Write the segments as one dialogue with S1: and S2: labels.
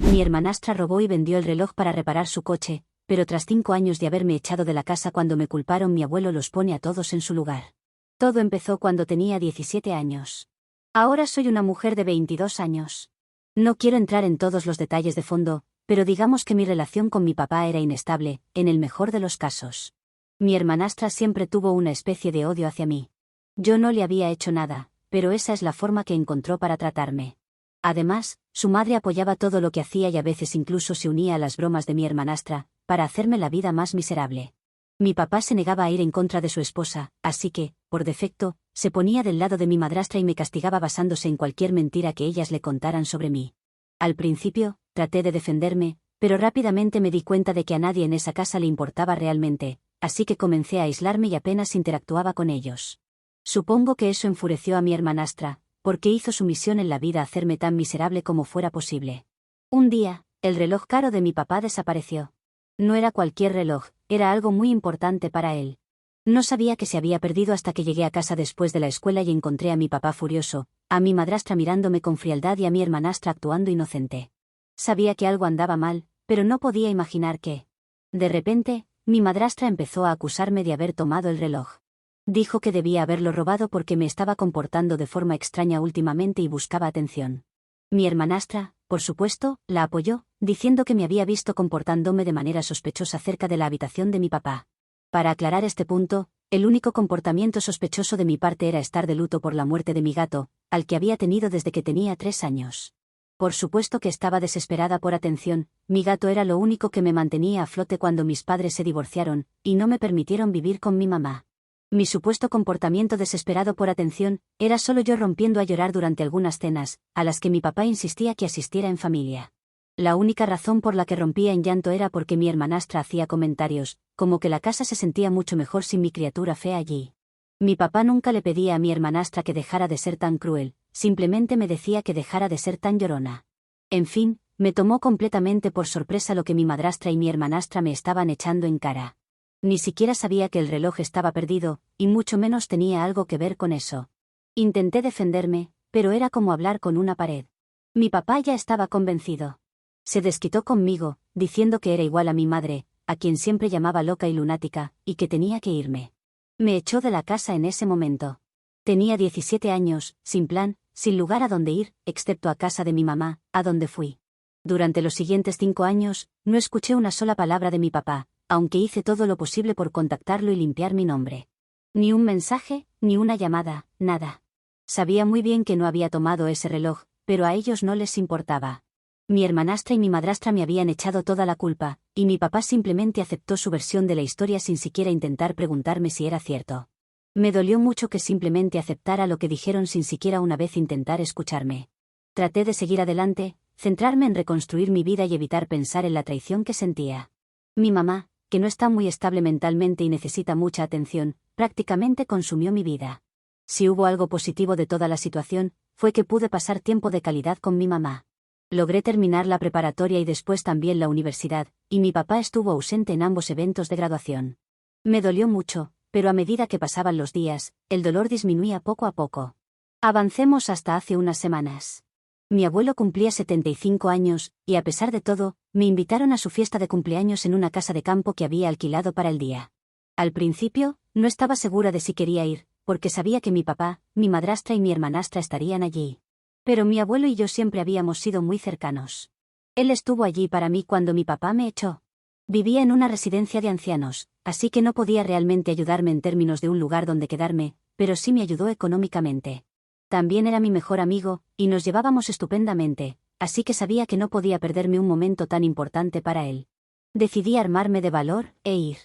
S1: Mi hermanastra robó y vendió el reloj para reparar su coche, pero tras 5 años de haberme echado de la casa cuando me culparon, mi abuelo los pone a todos en su lugar. Todo empezó cuando tenía 17 años. Ahora soy una mujer de 22 años. No quiero entrar en todos los detalles de fondo, pero digamos que mi relación con mi papá era inestable, en el mejor de los casos. Mi hermanastra siempre tuvo una especie de odio hacia mí. Yo no le había hecho nada, pero esa es la forma que encontró para tratarme. Además, su madre apoyaba todo lo que hacía y a veces incluso se unía a las bromas de mi hermanastra, para hacerme la vida más miserable. Mi papá se negaba a ir en contra de su esposa, así que, por defecto, se ponía del lado de mi madrastra y me castigaba basándose en cualquier mentira que ellas le contaran sobre mí. Al principio, traté de defenderme, pero rápidamente me di cuenta de que a nadie en esa casa le importaba realmente, así que comencé a aislarme y apenas interactuaba con ellos. Supongo que eso enfureció a mi hermanastra, porque hizo su misión en la vida hacerme tan miserable como fuera posible. Un día, el reloj caro de mi papá desapareció. No era cualquier reloj, era algo muy importante para él. No sabía que se había perdido hasta que llegué a casa después de la escuela y encontré a mi papá furioso, a mi madrastra mirándome con frialdad y a mi hermanastra actuando inocente. Sabía que algo andaba mal, pero no podía imaginar qué. De repente, mi madrastra empezó a acusarme de haber tomado el reloj. Dijo que debía haberlo robado porque me estaba comportando de forma extraña últimamente y buscaba atención. Mi hermanastra, por supuesto, la apoyó, diciendo que me había visto comportándome de manera sospechosa cerca de la habitación de mi papá. Para aclarar este punto, el único comportamiento sospechoso de mi parte era estar de luto por la muerte de mi gato, al que había tenido desde que tenía 3 años. Por supuesto que estaba desesperada por atención, mi gato era lo único que me mantenía a flote cuando mis padres se divorciaron, y no me permitieron vivir con mi mamá. Mi supuesto comportamiento desesperado por atención, era solo yo rompiendo a llorar durante algunas cenas, a las que mi papá insistía que asistiera en familia. La única razón por la que rompía en llanto era porque mi hermanastra hacía comentarios, como que la casa se sentía mucho mejor sin mi criatura fea allí. Mi papá nunca le pedía a mi hermanastra que dejara de ser tan cruel, simplemente me decía que dejara de ser tan llorona. En fin, me tomó completamente por sorpresa lo que mi madrastra y mi hermanastra me estaban echando en cara. Ni siquiera sabía que el reloj estaba perdido, y mucho menos tenía algo que ver con eso. Intenté defenderme, pero era como hablar con una pared. Mi papá ya estaba convencido. Se desquitó conmigo, diciendo que era igual a mi madre, a quien siempre llamaba loca y lunática, y que tenía que irme. Me echó de la casa en ese momento. Tenía 17 años, sin plan, sin lugar a donde ir, excepto a casa de mi mamá, a donde fui. Durante los siguientes 5 años, no escuché una sola palabra de mi papá, aunque hice todo lo posible por contactarlo y limpiar mi nombre. Ni un mensaje, ni una llamada, nada. Sabía muy bien que no había tomado ese reloj, pero a ellos no les importaba. Mi hermanastra y mi madrastra me habían echado toda la culpa, y mi papá simplemente aceptó su versión de la historia sin siquiera intentar preguntarme si era cierto. Me dolió mucho que simplemente aceptara lo que dijeron sin siquiera una vez intentar escucharme. Traté de seguir adelante, centrarme en reconstruir mi vida y evitar pensar en la traición que sentía. Mi mamá, que no está muy estable mentalmente y necesita mucha atención, prácticamente consumió mi vida. Si hubo algo positivo de toda la situación, fue que pude pasar tiempo de calidad con mi mamá. Logré terminar la preparatoria y después también la universidad, y mi papá estuvo ausente en ambos eventos de graduación. Me dolió mucho, pero a medida que pasaban los días, el dolor disminuía poco a poco. Avancemos hasta hace unas semanas. Mi abuelo cumplía 75 años, y a pesar de todo, me invitaron a su fiesta de cumpleaños en una casa de campo que había alquilado para el día. Al principio, no estaba segura de si quería ir, porque sabía que mi papá, mi madrastra y mi hermanastra estarían allí. Pero mi abuelo y yo siempre habíamos sido muy cercanos. Él estuvo allí para mí cuando mi papá me echó. Vivía en una residencia de ancianos, así que no podía realmente ayudarme en términos de un lugar donde quedarme, pero sí me ayudó económicamente. También era mi mejor amigo, y nos llevábamos estupendamente, así que sabía que no podía perderme un momento tan importante para él. Decidí armarme de valor e ir.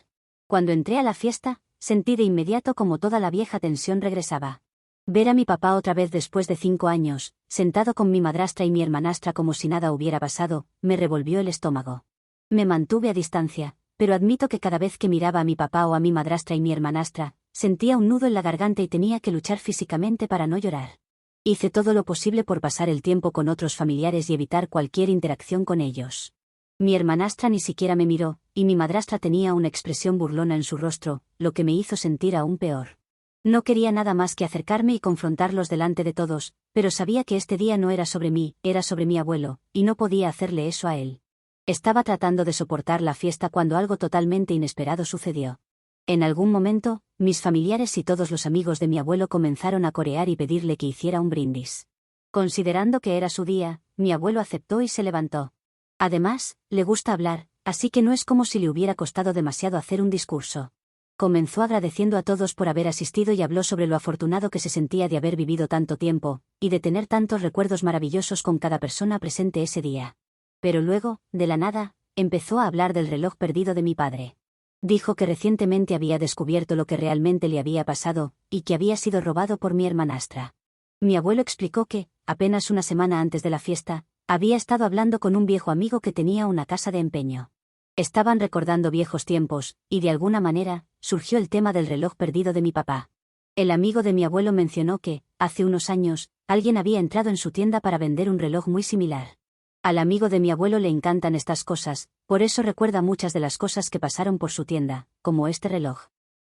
S1: Cuando entré a la fiesta, sentí de inmediato como toda la vieja tensión regresaba. Ver a mi papá otra vez después de 5 años, sentado con mi madrastra y mi hermanastra como si nada hubiera pasado, me revolvió el estómago. Me mantuve a distancia, pero admito que cada vez que miraba a mi papá o a mi madrastra y mi hermanastra, sentía un nudo en la garganta y tenía que luchar físicamente para no llorar. Hice todo lo posible por pasar el tiempo con otros familiares y evitar cualquier interacción con ellos. Mi hermanastra ni siquiera me miró, y mi madrastra tenía una expresión burlona en su rostro, lo que me hizo sentir aún peor. No quería nada más que acercarme y confrontarlos delante de todos, pero sabía que este día no era sobre mí, era sobre mi abuelo, y no podía hacerle eso a él. Estaba tratando de soportar la fiesta cuando algo totalmente inesperado sucedió. En algún momento, mis familiares y todos los amigos de mi abuelo comenzaron a corear y pedirle que hiciera un brindis. Considerando que era su día, mi abuelo aceptó y se levantó. Además, le gusta hablar, así que no es como si le hubiera costado demasiado hacer un discurso. Comenzó agradeciendo a todos por haber asistido y habló sobre lo afortunado que se sentía de haber vivido tanto tiempo, y de tener tantos recuerdos maravillosos con cada persona presente ese día. Pero luego, de la nada, empezó a hablar del reloj perdido de mi padre. Dijo que recientemente había descubierto lo que realmente le había pasado, y que había sido robado por mi hermanastra. Mi abuelo explicó que, apenas una semana antes de la fiesta, había estado hablando con un viejo amigo que tenía una casa de empeño. Estaban recordando viejos tiempos, y de alguna manera, surgió el tema del reloj perdido de mi papá. El amigo de mi abuelo mencionó que, hace unos años, alguien había entrado en su tienda para vender un reloj muy similar. Al amigo de mi abuelo le encantan estas cosas, por eso recuerda muchas de las cosas que pasaron por su tienda, como este reloj.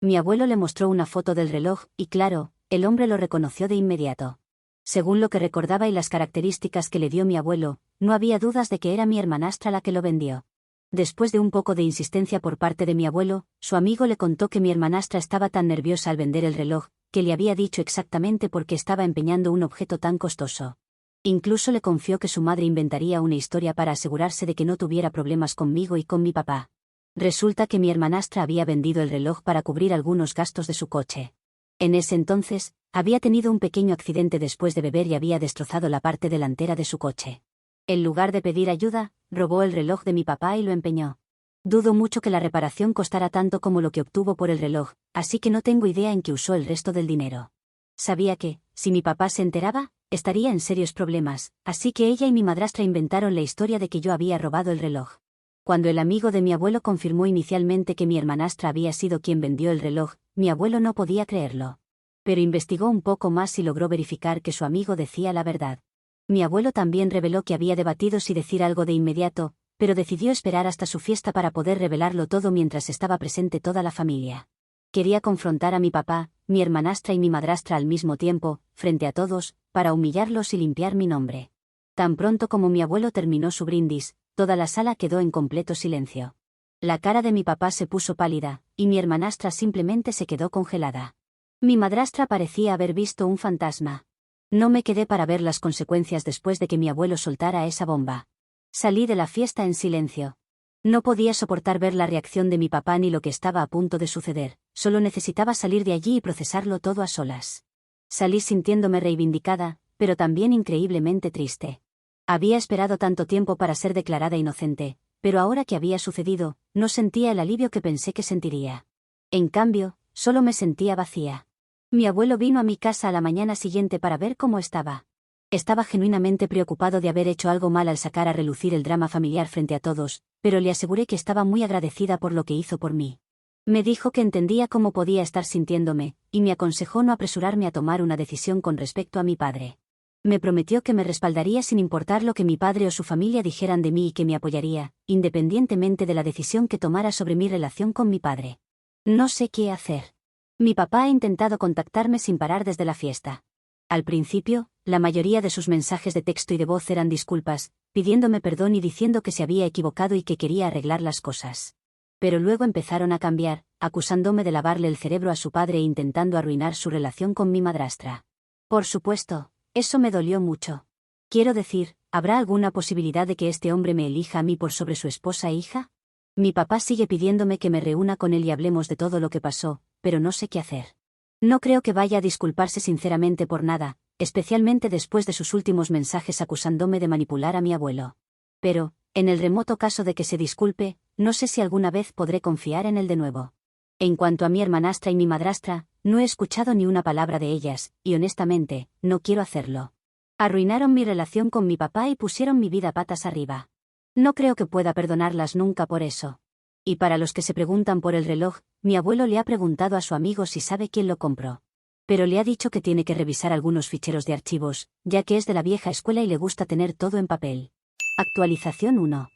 S1: Mi abuelo le mostró una foto del reloj, y claro, el hombre lo reconoció de inmediato. Según lo que recordaba y las características que le dio mi abuelo, no había dudas de que era mi hermanastra la que lo vendió. Después de un poco de insistencia por parte de mi abuelo, su amigo le contó que mi hermanastra estaba tan nerviosa al vender el reloj, que le había dicho exactamente por qué estaba empeñando un objeto tan costoso. Incluso le confió que su madre inventaría una historia para asegurarse de que no tuviera problemas conmigo y con mi papá. Resulta que mi hermanastra había vendido el reloj para cubrir algunos gastos de su coche. En ese entonces, había tenido un pequeño accidente después de beber y había destrozado la parte delantera de su coche. En lugar de pedir ayuda, robó el reloj de mi papá y lo empeñó. Dudo mucho que la reparación costara tanto como lo que obtuvo por el reloj, así que no tengo idea en qué usó el resto del dinero. Sabía que, si mi papá se enteraba, estaría en serios problemas, así que ella y mi madrastra inventaron la historia de que yo había robado el reloj. Cuando el amigo de mi abuelo confirmó inicialmente que mi hermanastra había sido quien vendió el reloj, mi abuelo no podía creerlo. Pero investigó un poco más y logró verificar que su amigo decía la verdad. Mi abuelo también reveló que había debatido si decir algo de inmediato, pero decidió esperar hasta su fiesta para poder revelarlo todo mientras estaba presente toda la familia. Quería confrontar a mi papá, mi hermanastra y mi madrastra al mismo tiempo, frente a todos, para humillarlos y limpiar mi nombre. Tan pronto como mi abuelo terminó su brindis, toda la sala quedó en completo silencio. La cara de mi papá se puso pálida, y mi hermanastra simplemente se quedó congelada. Mi madrastra parecía haber visto un fantasma. No me quedé para ver las consecuencias después de que mi abuelo soltara esa bomba. Salí de la fiesta en silencio. No podía soportar ver la reacción de mi papá ni lo que estaba a punto de suceder, solo necesitaba salir de allí y procesarlo todo a solas. Salí sintiéndome reivindicada, pero también increíblemente triste. Había esperado tanto tiempo para ser declarada inocente, pero ahora que había sucedido, no sentía el alivio que pensé que sentiría. En cambio, solo me sentía vacía. Mi abuelo vino a mi casa a la mañana siguiente para ver cómo estaba. Estaba genuinamente preocupado de haber hecho algo mal al sacar a relucir el drama familiar frente a todos, pero le aseguré que estaba muy agradecida por lo que hizo por mí. Me dijo que entendía cómo podía estar sintiéndome, y me aconsejó no apresurarme a tomar una decisión con respecto a mi padre. Me prometió que me respaldaría sin importar lo que mi padre o su familia dijeran de mí y que me apoyaría, independientemente de la decisión que tomara sobre mi relación con mi padre. No sé qué hacer. Mi papá ha intentado contactarme sin parar desde la fiesta. Al principio, la mayoría de sus mensajes de texto y de voz eran disculpas, pidiéndome perdón y diciendo que se había equivocado y que quería arreglar las cosas. Pero luego empezaron a cambiar, acusándome de lavarle el cerebro a su padre e intentando arruinar su relación con mi madrastra. Por supuesto, eso me dolió mucho. Quiero decir, ¿habrá alguna posibilidad de que este hombre me elija a mí por sobre su esposa e hija? Mi papá sigue pidiéndome que me reúna con él y hablemos de todo lo que pasó, pero no sé qué hacer. No creo que vaya a disculparse sinceramente por nada, especialmente después de sus últimos mensajes acusándome de manipular a mi abuelo. Pero, en el remoto caso de que se disculpe, no sé si alguna vez podré confiar en él de nuevo. En cuanto a mi hermanastra y mi madrastra, no he escuchado ni una palabra de ellas, y honestamente, no quiero hacerlo. Arruinaron mi relación con mi papá y pusieron mi vida patas arriba. No creo que pueda perdonarlas nunca por eso. Y para los que se preguntan por el reloj, mi abuelo le ha preguntado a su amigo si sabe quién lo compró. Pero le ha dicho que tiene que revisar algunos ficheros de archivos, ya que es de la vieja escuela y le gusta tener todo en papel. Actualización 1.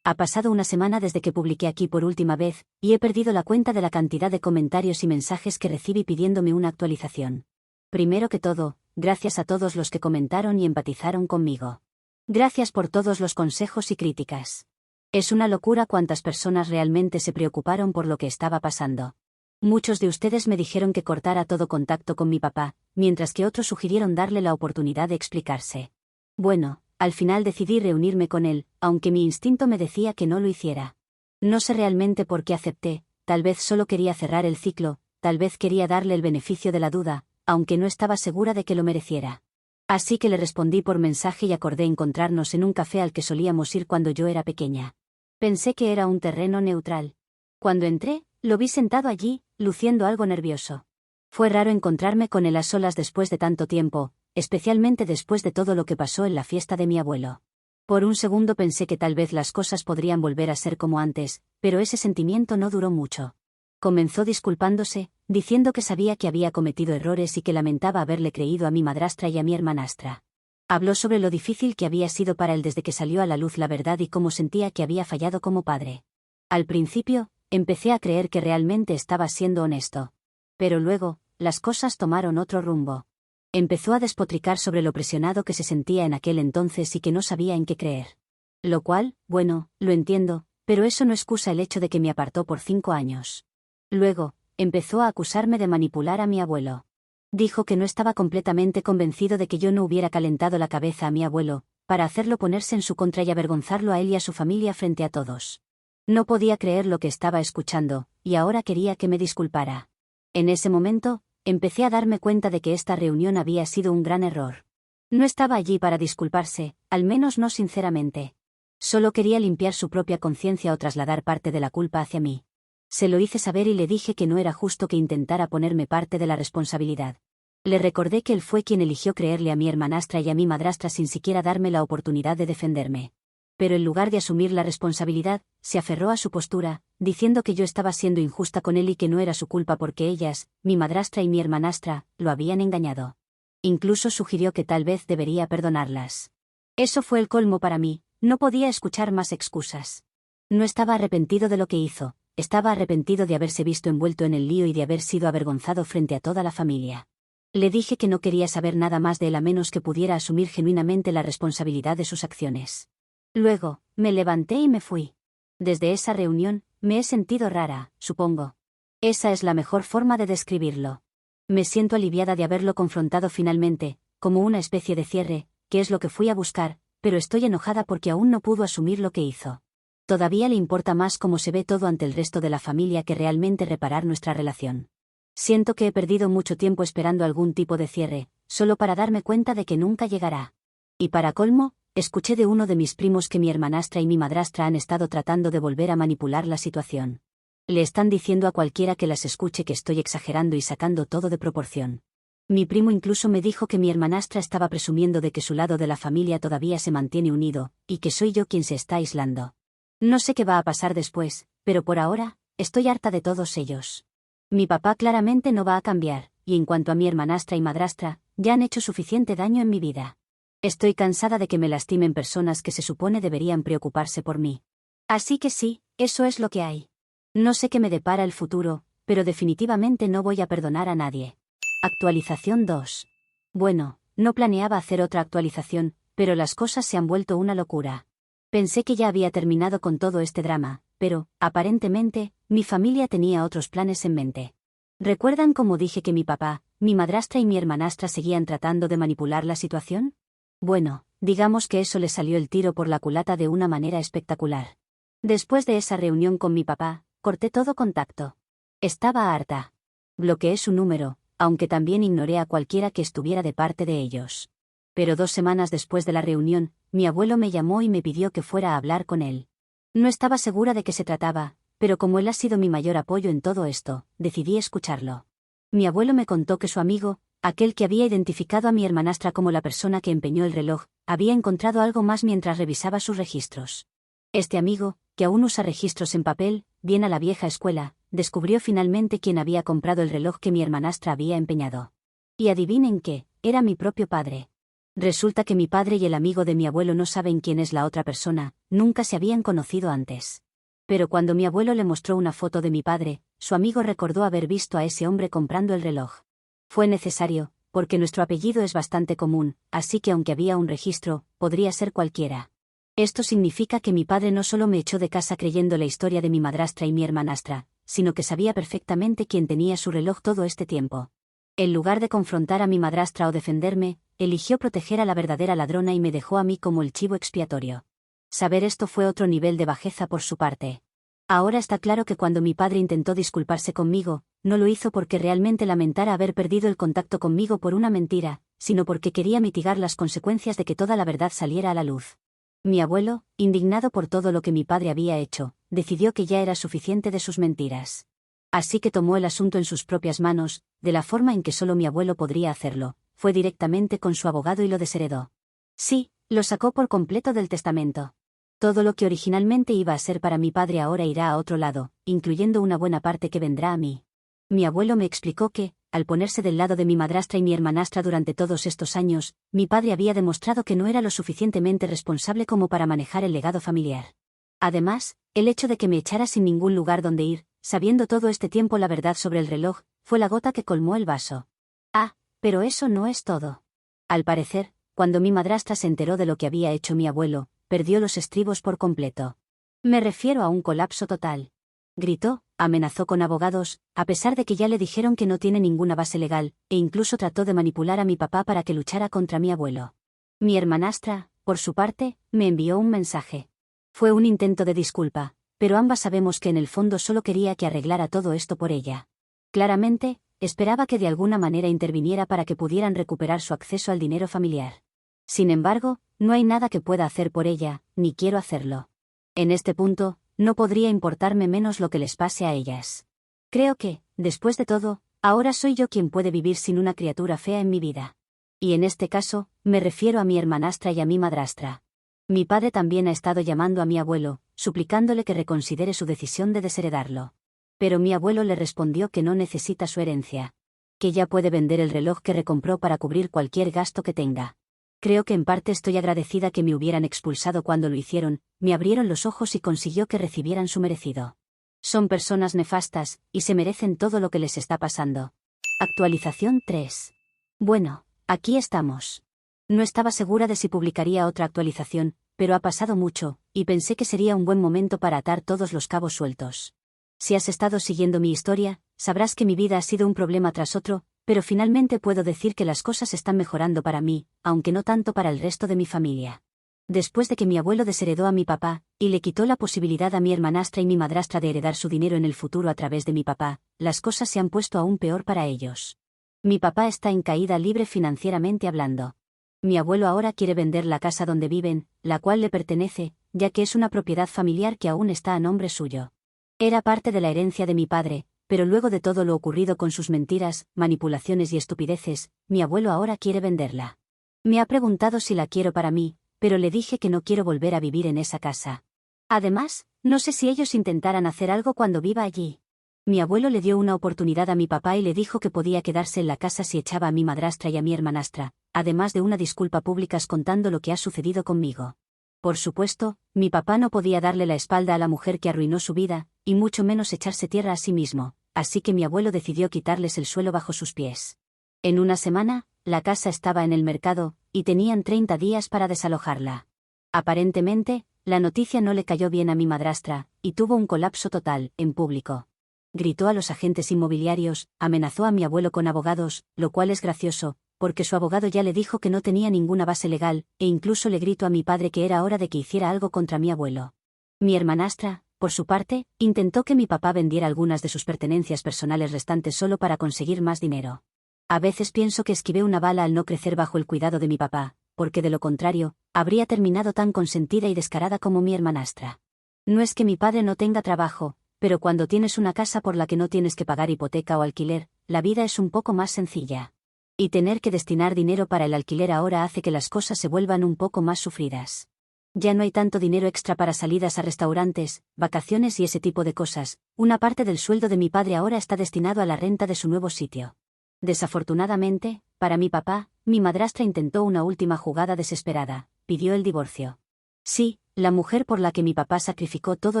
S1: Ha pasado una semana desde que publiqué aquí por última vez, y he perdido la cuenta de la cantidad de comentarios y mensajes que recibí pidiéndome una actualización. Primero que todo, gracias a todos los que comentaron y empatizaron conmigo. Gracias por todos los consejos y críticas. Es una locura cuántas personas realmente se preocuparon por lo que estaba pasando. Muchos de ustedes me dijeron que cortara todo contacto con mi papá, mientras que otros sugirieron darle la oportunidad de explicarse. Bueno, al final decidí reunirme con él, aunque mi instinto me decía que no lo hiciera. No sé realmente por qué acepté, tal vez solo quería cerrar el ciclo, tal vez quería darle el beneficio de la duda, aunque no estaba segura de que lo mereciera. Así que le respondí por mensaje y acordé encontrarnos en un café al que solíamos ir cuando yo era pequeña. Pensé que era un terreno neutral. Cuando entré, lo vi sentado allí, luciendo algo nervioso. Fue raro encontrarme con él a solas después de tanto tiempo, especialmente después de todo lo que pasó en la fiesta de mi abuelo. Por un segundo pensé que tal vez las cosas podrían volver a ser como antes, pero ese sentimiento no duró mucho. Comenzó disculpándose, diciendo que sabía que había cometido errores y que lamentaba haberle creído a mi madrastra y a mi hermanastra. Habló sobre lo difícil que había sido para él desde que salió a la luz la verdad y cómo sentía que había fallado como padre. Al principio, empecé a creer que realmente estaba siendo honesto. Pero luego, las cosas tomaron otro rumbo. Empezó a despotricar sobre lo presionado que se sentía en aquel entonces y que no sabía en qué creer. Lo cual, bueno, lo entiendo, pero eso no excusa el hecho de que me apartó por 5 años. Luego, empezó a acusarme de manipular a mi abuelo. Dijo que no estaba completamente convencido de que yo no hubiera calentado la cabeza a mi abuelo, para hacerlo ponerse en su contra y avergonzarlo a él y a su familia frente a todos. No podía creer lo que estaba escuchando, y ahora quería que me disculpara. En ese momento, empecé a darme cuenta de que esta reunión había sido un gran error. No estaba allí para disculparse, al menos no sinceramente. Solo quería limpiar su propia conciencia o trasladar parte de la culpa hacia mí. Se lo hice saber y le dije que no era justo que intentara ponerme parte de la responsabilidad. Le recordé que él fue quien eligió creerle a mi hermanastra y a mi madrastra sin siquiera darme la oportunidad de defenderme. Pero en lugar de asumir la responsabilidad, se aferró a su postura, diciendo que yo estaba siendo injusta con él y que no era su culpa porque ellas, mi madrastra y mi hermanastra, lo habían engañado. Incluso sugirió que tal vez debería perdonarlas. Eso fue el colmo para mí, no podía escuchar más excusas. No estaba arrepentido de lo que hizo, estaba arrepentido de haberse visto envuelto en el lío y de haber sido avergonzado frente a toda la familia. Le dije que no quería saber nada más de él a menos que pudiera asumir genuinamente la responsabilidad de sus acciones. Luego, me levanté y me fui. Desde esa reunión, me he sentido rara, supongo. Esa es la mejor forma de describirlo. Me siento aliviada de haberlo confrontado finalmente, como una especie de cierre, que es lo que fui a buscar, pero estoy enojada porque aún no pudo asumir lo que hizo. Todavía le importa más cómo se ve todo ante el resto de la familia que realmente reparar nuestra relación. Siento que he perdido mucho tiempo esperando algún tipo de cierre, solo para darme cuenta de que nunca llegará. Y para colmo, escuché de uno de mis primos que mi hermanastra y mi madrastra han estado tratando de volver a manipular la situación. Le están diciendo a cualquiera que las escuche que estoy exagerando y sacando todo de proporción. Mi primo incluso me dijo que mi hermanastra estaba presumiendo de que su lado de la familia todavía se mantiene unido, y que soy yo quien se está aislando. No sé qué va a pasar después, pero por ahora, estoy harta de todos ellos. Mi papá claramente no va a cambiar, y en cuanto a mi hermanastra y madrastra, ya han hecho suficiente daño en mi vida. Estoy cansada de que me lastimen personas que se supone deberían preocuparse por mí. Así que sí, eso es lo que hay. No sé qué me depara el futuro, pero definitivamente no voy a perdonar a nadie. Actualización 2. Bueno, no planeaba hacer otra actualización, pero las cosas se han vuelto una locura. Pensé que ya había terminado con todo este drama, pero, aparentemente, mi familia tenía otros planes en mente. ¿Recuerdan cómo dije que mi papá, mi madrastra y mi hermanastra seguían tratando de manipular la situación? Bueno, digamos que eso le salió el tiro por la culata de una manera espectacular. Después de esa reunión con mi papá, corté todo contacto. Estaba harta. Bloqueé su número, aunque también ignoré a cualquiera que estuviera de parte de ellos. Pero 2 semanas después de la reunión, mi abuelo me llamó y me pidió que fuera a hablar con él. No estaba segura de qué se trataba, pero como él ha sido mi mayor apoyo en todo esto, decidí escucharlo. Mi abuelo me contó que su amigo, aquel que había identificado a mi hermanastra como la persona que empeñó el reloj, había encontrado algo más mientras revisaba sus registros. Este amigo, que aún usa registros en papel, bien a la vieja escuela, descubrió finalmente quién había comprado el reloj que mi hermanastra había empeñado. Y adivinen qué, era mi propio padre. Resulta que mi padre y el amigo de mi abuelo no saben quién es la otra persona, nunca se habían conocido antes. Pero cuando mi abuelo le mostró una foto de mi padre, su amigo recordó haber visto a ese hombre comprando el reloj. Fue necesario, porque nuestro apellido es bastante común, así que aunque había un registro, podría ser cualquiera. Esto significa que mi padre no solo me echó de casa creyendo la historia de mi madrastra y mi hermanastra, sino que sabía perfectamente quién tenía su reloj todo este tiempo. En lugar de confrontar a mi madrastra o defenderme, eligió proteger a la verdadera ladrona y me dejó a mí como el chivo expiatorio. Saber esto fue otro nivel de bajeza por su parte. Ahora está claro que cuando mi padre intentó disculparse conmigo, no lo hizo porque realmente lamentara haber perdido el contacto conmigo por una mentira, sino porque quería mitigar las consecuencias de que toda la verdad saliera a la luz. Mi abuelo, indignado por todo lo que mi padre había hecho, decidió que ya era suficiente de sus mentiras. Así que tomó el asunto en sus propias manos, de la forma en que solo mi abuelo podría hacerlo, fue directamente con su abogado y lo desheredó. Sí, lo sacó por completo del testamento. Todo lo que originalmente iba a ser para mi padre ahora irá a otro lado, incluyendo una buena parte que vendrá a mí. Mi abuelo me explicó que, al ponerse del lado de mi madrastra y mi hermanastra durante todos estos años, mi padre había demostrado que no era lo suficientemente responsable como para manejar el legado familiar. Además, el hecho de que me echara sin ningún lugar donde ir, sabiendo todo este tiempo la verdad sobre el reloj, fue la gota que colmó el vaso. Ah, pero eso no es todo. Al parecer, cuando mi madrastra se enteró de lo que había hecho mi abuelo, perdió los estribos por completo. Me refiero a un colapso total. Gritó, amenazó con abogados, a pesar de que ya le dijeron que no tiene ninguna base legal, e incluso trató de manipular a mi papá para que luchara contra mi abuelo. Mi hermanastra, por su parte, me envió un mensaje. Fue un intento de disculpa, pero ambas sabemos que en el fondo solo quería que arreglara todo esto por ella. Claramente, esperaba que de alguna manera interviniera para que pudieran recuperar su acceso al dinero familiar. Sin embargo, no hay nada que pueda hacer por ella, ni quiero hacerlo. En este punto, no podría importarme menos lo que les pase a ellas. Creo que, después de todo, ahora soy yo quien puede vivir sin una criatura fea en mi vida. Y en este caso, me refiero a mi hermanastra y a mi madrastra. Mi padre también ha estado llamando a mi abuelo, suplicándole que reconsidere su decisión de desheredarlo. Pero mi abuelo le respondió que no necesita su herencia. Que ya puede vender el reloj que recompró para cubrir cualquier gasto que tenga. Creo que en parte estoy agradecida que me hubieran expulsado cuando lo hicieron, me abrieron los ojos y consiguió que recibieran su merecido. Son personas nefastas, y se merecen todo lo que les está pasando. Actualización 3. Bueno, aquí estamos. No estaba segura de si publicaría otra actualización, pero ha pasado mucho, y pensé que sería un buen momento para atar todos los cabos sueltos. Si has estado siguiendo mi historia, sabrás que mi vida ha sido un problema tras otro, pero finalmente puedo decir que las cosas están mejorando para mí, aunque no tanto para el resto de mi familia. Después de que mi abuelo desheredó a mi papá, y le quitó la posibilidad a mi hermanastra y mi madrastra de heredar su dinero en el futuro a través de mi papá, las cosas se han puesto aún peor para ellos. Mi papá está en caída libre financieramente hablando. Mi abuelo ahora quiere vender la casa donde viven, la cual le pertenece, ya que es una propiedad familiar que aún está a nombre suyo. Era parte de la herencia de mi padre, pero luego de todo lo ocurrido con sus mentiras, manipulaciones y estupideces, mi abuelo ahora quiere venderla. Me ha preguntado si la quiero para mí, pero le dije que no quiero volver a vivir en esa casa. Además, no sé si ellos intentaran hacer algo cuando viva allí. Mi abuelo le dio una oportunidad a mi papá y le dijo que podía quedarse en la casa si echaba a mi madrastra y a mi hermanastra, además de una disculpa pública contando lo que ha sucedido conmigo. Por supuesto, mi papá no podía darle la espalda a la mujer que arruinó su vida, y mucho menos echarse tierra a sí mismo, así que mi abuelo decidió quitarles el suelo bajo sus pies. En una semana, la casa estaba en el mercado, y tenían 30 días para desalojarla. Aparentemente, la noticia no le cayó bien a mi madrastra, y tuvo un colapso total, en público. Gritó a los agentes inmobiliarios, amenazó a mi abuelo con abogados, lo cual es gracioso, porque su abogado ya le dijo que no tenía ninguna base legal, e incluso le gritó a mi padre que era hora de que hiciera algo contra mi abuelo. Mi hermanastra, por su parte, intentó que mi papá vendiera algunas de sus pertenencias personales restantes solo para conseguir más dinero. A veces pienso que esquivé una bala al no crecer bajo el cuidado de mi papá, porque de lo contrario, habría terminado tan consentida y descarada como mi hermanastra. No es que mi padre no tenga trabajo, pero cuando tienes una casa por la que no tienes que pagar hipoteca o alquiler, la vida es un poco más sencilla. Y tener que destinar dinero para el alquiler ahora hace que las cosas se vuelvan un poco más sufridas. Ya no hay tanto dinero extra para salidas a restaurantes, vacaciones y ese tipo de cosas. Una parte del sueldo de mi padre ahora está destinado a la renta de su nuevo sitio. Desafortunadamente, para mi papá, mi madrastra intentó una última jugada desesperada, pidió el divorcio. Sí, la mujer por la que mi papá sacrificó todo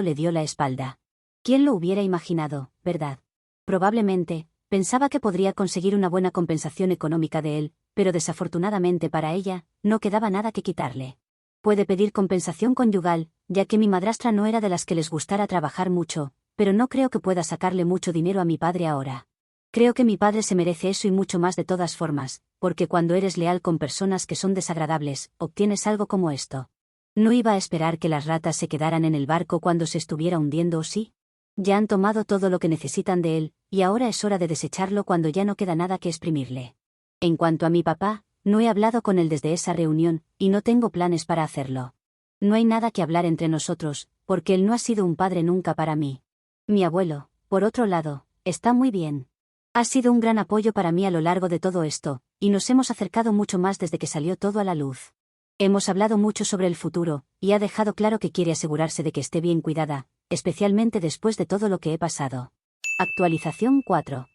S1: le dio la espalda. ¿Quién lo hubiera imaginado, verdad? Probablemente, pensaba que podría conseguir una buena compensación económica de él, pero desafortunadamente para ella, no quedaba nada que quitarle. Puede pedir compensación conyugal, ya que mi madrastra no era de las que les gustara trabajar mucho, pero no creo que pueda sacarle mucho dinero a mi padre ahora. Creo que mi padre se merece eso y mucho más de todas formas, porque cuando eres leal con personas que son desagradables, obtienes algo como esto. No iba a esperar que las ratas se quedaran en el barco cuando se estuviera hundiendo, ¿o sí? Ya han tomado todo lo que necesitan de él, y ahora es hora de desecharlo cuando ya no queda nada que exprimirle. En cuanto a mi papá, no he hablado con él desde esa reunión, y no tengo planes para hacerlo. No hay nada que hablar entre nosotros, porque él no ha sido un padre nunca para mí. Mi abuelo, por otro lado, está muy bien. Ha sido un gran apoyo para mí a lo largo de todo esto, y nos hemos acercado mucho más desde que salió todo a la luz. Hemos hablado mucho sobre el futuro, y ha dejado claro que quiere asegurarse de que esté bien cuidada, especialmente después de todo lo que he pasado. Actualización 4.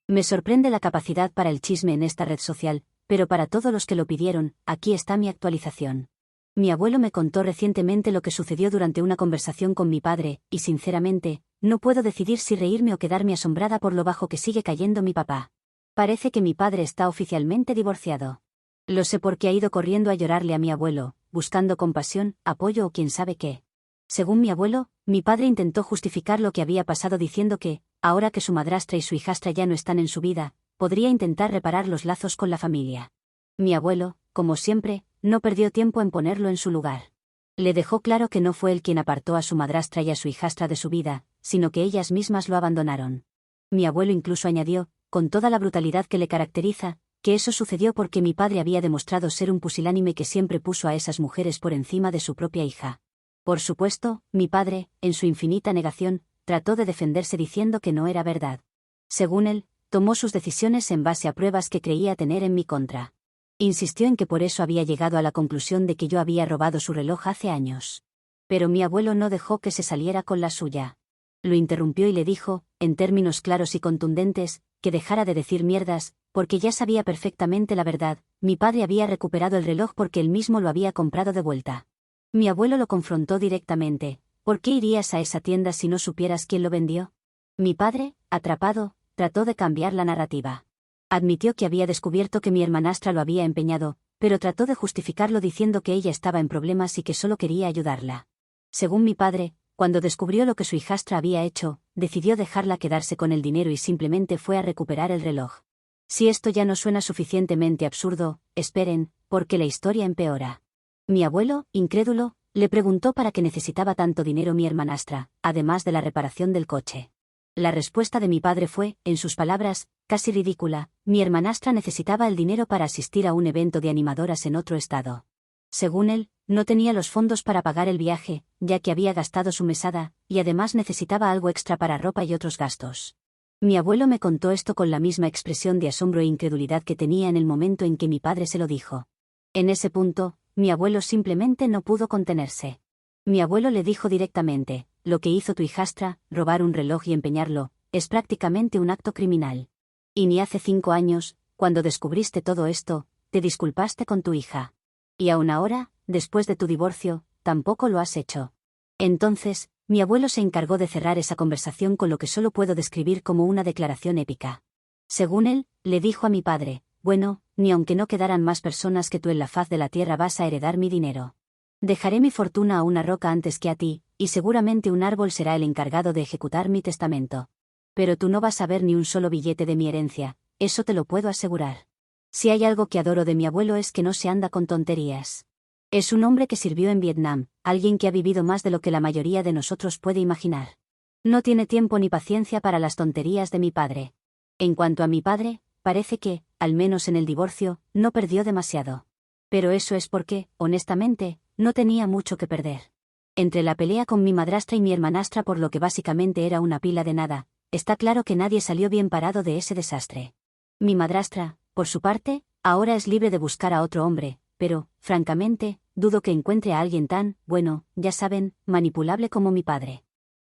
S1: Me sorprende la capacidad para el chisme en esta red social, pero para todos los que lo pidieron, aquí está mi actualización. Mi abuelo me contó recientemente lo que sucedió durante una conversación con mi padre, y sinceramente, no puedo decidir si reírme o quedarme asombrada por lo bajo que sigue cayendo mi papá. Parece que mi padre está oficialmente divorciado. Lo sé porque ha ido corriendo a llorarle a mi abuelo, buscando compasión, apoyo o quién sabe qué. Según mi abuelo, mi padre intentó justificar lo que había pasado diciendo que, ahora que su madrastra y su hijastra ya no están en su vida, podría intentar reparar los lazos con la familia. Mi abuelo, como siempre, no perdió tiempo en ponerlo en su lugar. Le dejó claro que no fue él quien apartó a su madrastra y a su hijastra de su vida, sino que ellas mismas lo abandonaron. Mi abuelo incluso añadió, con toda la brutalidad que le caracteriza, que eso sucedió porque mi padre había demostrado ser un pusilánime que siempre puso a esas mujeres por encima de su propia hija. Por supuesto, mi padre, en su infinita negación, trató de defenderse diciendo que no era verdad. Según él, tomó sus decisiones en base a pruebas que creía tener en mi contra. Insistió en que por eso había llegado a la conclusión de que yo había robado su reloj hace años. Pero mi abuelo no dejó que se saliera con la suya. Lo interrumpió y le dijo, en términos claros y contundentes, que dejara de decir mierdas, porque ya sabía perfectamente la verdad, mi padre había recuperado el reloj porque él mismo lo había comprado de vuelta. Mi abuelo lo confrontó directamente, ¿por qué irías a esa tienda si no supieras quién lo vendió? Mi padre, atrapado, trató de cambiar la narrativa. Admitió que había descubierto que mi hermanastra lo había empeñado, pero trató de justificarlo diciendo que ella estaba en problemas y que solo quería ayudarla. Según mi padre, cuando descubrió lo que su hijastra había hecho, decidió dejarla quedarse con el dinero y simplemente fue a recuperar el reloj. Si esto ya no suena suficientemente absurdo, esperen, porque la historia empeora. Mi abuelo, incrédulo, le preguntó para qué necesitaba tanto dinero mi hermanastra, además de la reparación del coche. La respuesta de mi padre fue, en sus palabras, casi ridícula, mi hermanastra necesitaba el dinero para asistir a un evento de animadoras en otro estado. Según él, no tenía los fondos para pagar el viaje, ya que había gastado su mesada, y además necesitaba algo extra para ropa y otros gastos. Mi abuelo me contó esto con la misma expresión de asombro e incredulidad que tenía en el momento en que mi padre se lo dijo. En ese punto, mi abuelo simplemente no pudo contenerse. Mi abuelo le dijo directamente, lo que hizo tu hijastra, robar un reloj y empeñarlo, es prácticamente un acto criminal. Y ni hace 5 años, cuando descubriste todo esto, te disculpaste con tu hija. Y aún ahora, después de tu divorcio, tampoco lo has hecho. Entonces, mi abuelo se encargó de cerrar esa conversación con lo que solo puedo describir como una declaración épica. Según él, le dijo a mi padre, bueno, ni aunque no quedaran más personas que tú en la faz de la tierra vas a heredar mi dinero. Dejaré mi fortuna a una roca antes que a ti, y seguramente un árbol será el encargado de ejecutar mi testamento. Pero tú no vas a ver ni un solo billete de mi herencia, eso te lo puedo asegurar. Si hay algo que adoro de mi abuelo es que no se anda con tonterías. Es un hombre que sirvió en Vietnam, alguien que ha vivido más de lo que la mayoría de nosotros puede imaginar. No tiene tiempo ni paciencia para las tonterías de mi padre. En cuanto a mi padre, parece que, al menos en el divorcio, no perdió demasiado. Pero eso es porque, honestamente, no tenía mucho que perder. Entre la pelea con mi madrastra y mi hermanastra por lo que básicamente era una pila de nada, está claro que nadie salió bien parado de ese desastre. Mi madrastra, por su parte, ahora es libre de buscar a otro hombre, pero, francamente, dudo que encuentre a alguien tan, bueno, ya saben, manipulable como mi padre.